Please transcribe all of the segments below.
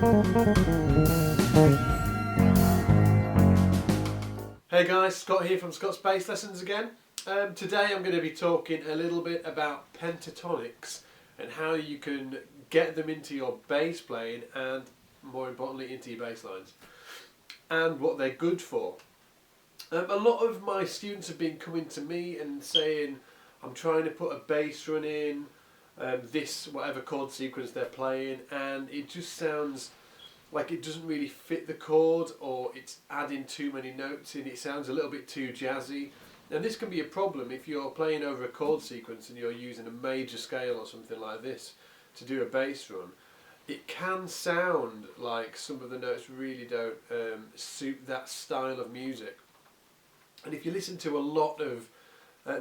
Hey guys, Scott here from Scott's Bass Lessons again. Today I'm going to be talking a little bit about pentatonics and how you can get them into your bass playing and, more importantly, into your bass lines and what they're good for. A lot of my students have been coming to me and saying, I'm trying to put a bass run in this whatever chord sequence they're playing, and it just sounds like it doesn't really fit the chord, or it's adding too many notes in. It sounds a little bit too jazzy, and this can be a problem if you're playing over a chord sequence and you're using a major scale or something like this to do a bass run. It can sound like some of the notes really don't suit that style of music. And if you listen to a lot of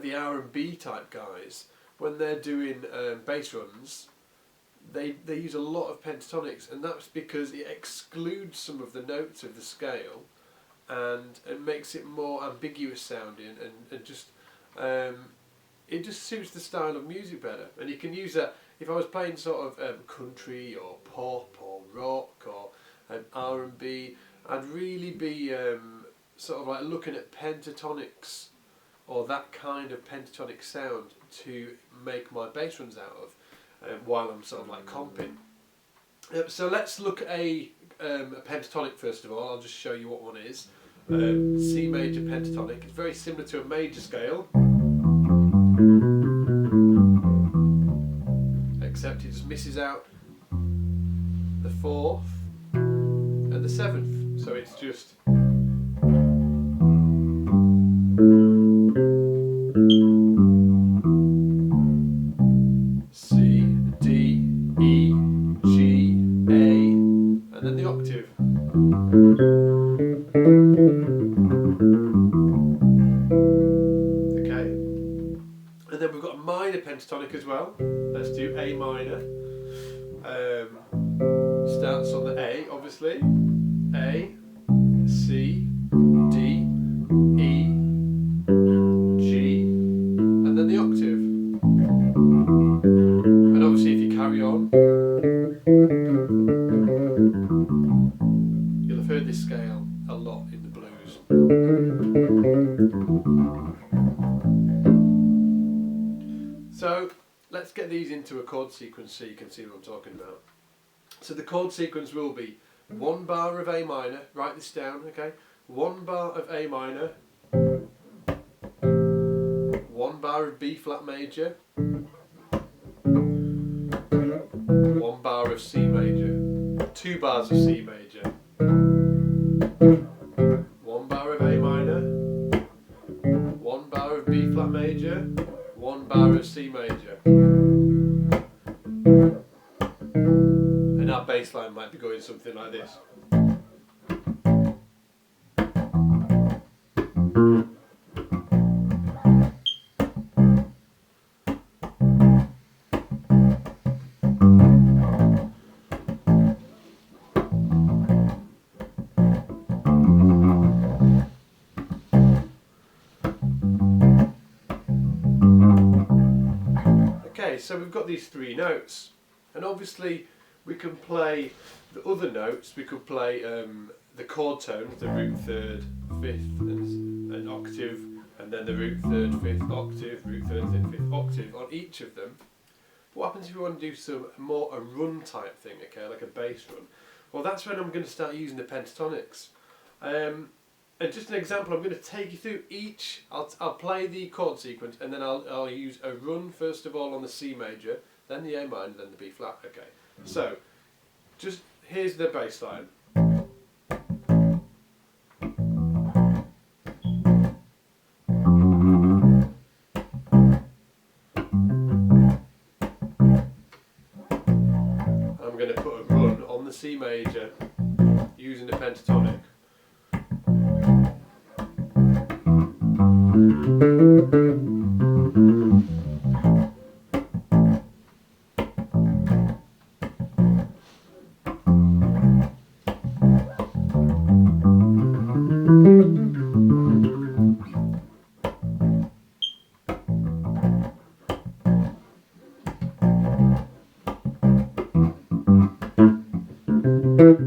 the R&B type guys, when they're doing bass runs, they use a lot of pentatonics, and that's because it excludes some of the notes of the scale and it makes it more ambiguous sounding, and just it just suits the style of music better. And you can use that if I was playing sort of country or pop or rock or R&B. I'd really be sort of like looking at pentatonics or that kind of pentatonic sound to make my bass runs out of while I'm sort of like comping. So let's look at a pentatonic first of all. I'll just show you what one is. C major pentatonic. It's very similar to a major scale, except it just misses out the 4th and the 7th. So it's just C, D, E, G, A, and then the octave. Okay, and then we've got a minor pentatonic as well. Let's do A minor. Starts on the A, obviously. A, C, D, E, G, and then the octave. And obviously if you carry on, you'll have heard this scale a lot in the blues. So let's get these into a chord sequence so you can see what I'm talking about. So the chord sequence will be 1 bar of A minor, write this down, okay? 1 bar of A minor, 1 bar of B flat major, 1 bar of C major, 2 bars of C major, 1 bar of A minor, 1 bar of B flat major, 1 bar of C major. And our bass line might be going something like this. Okay, so we've got these 3 notes, and obviously we can play the other notes. We could play the chord tones, the root 3rd, 5th and octave, and then the root 3rd, 5th octave, root 3rd, 5th octave on each of them. What happens if we want to do some more a run type thing, okay, like a bass run? Well, that's when I'm going to start using the pentatonics. And just an example, I'm going to take you through each. I'll play the chord sequence, and then I'll use a run first of all on the C major, then the A minor, then the B flat. Okay. So, just here's the bass line. I'm going to put a run on the C major using the pentatonic. And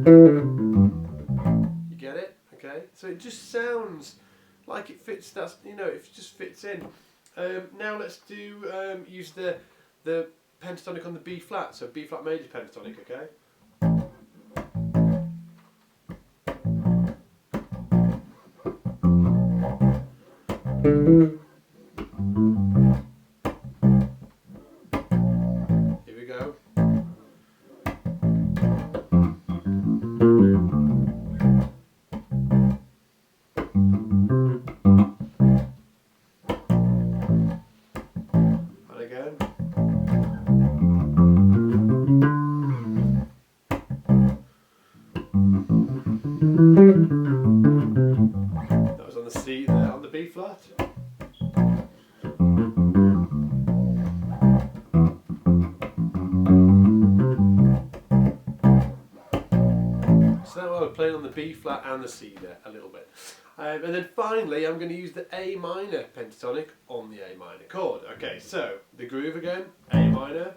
like it fits. That's, you know, it just fits in. Now let's do use the pentatonic on the B flat. So B flat major pentatonic, okay. Here we go. And again. That was on the C there, on the B flat. So now I'm playing on the B flat and the C there a little bit. And then finally I'm going to use the A minor pentatonic on the A minor chord. Okay, so the groove again, A minor.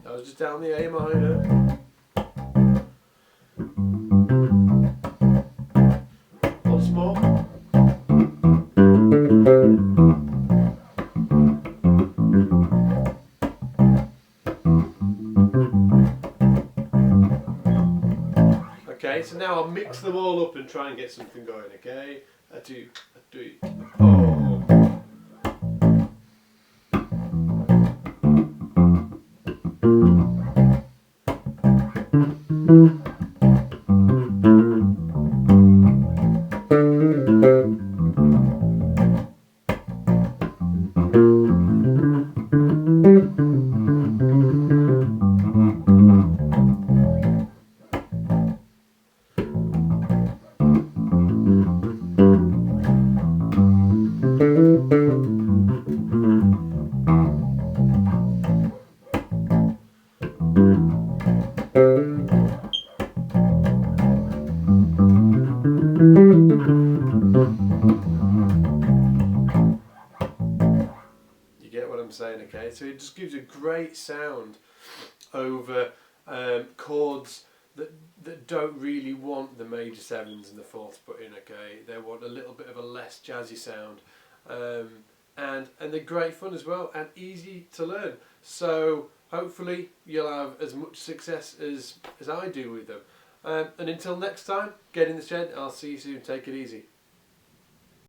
That was just down the A minor. Once more. Okay, so now I'll mix them all up and try and get something going, okay? A two, a three, a four. You get what I'm saying, okay? So it just gives a great sound over chords that don't really want the major sevens and the fourths put in, okay? They want a little bit of a less jazzy sound, and they're great fun as well and easy to learn. So hopefully you'll have as much success as I do with them. And until next time, get in the shed. I'll see you soon. Take it easy.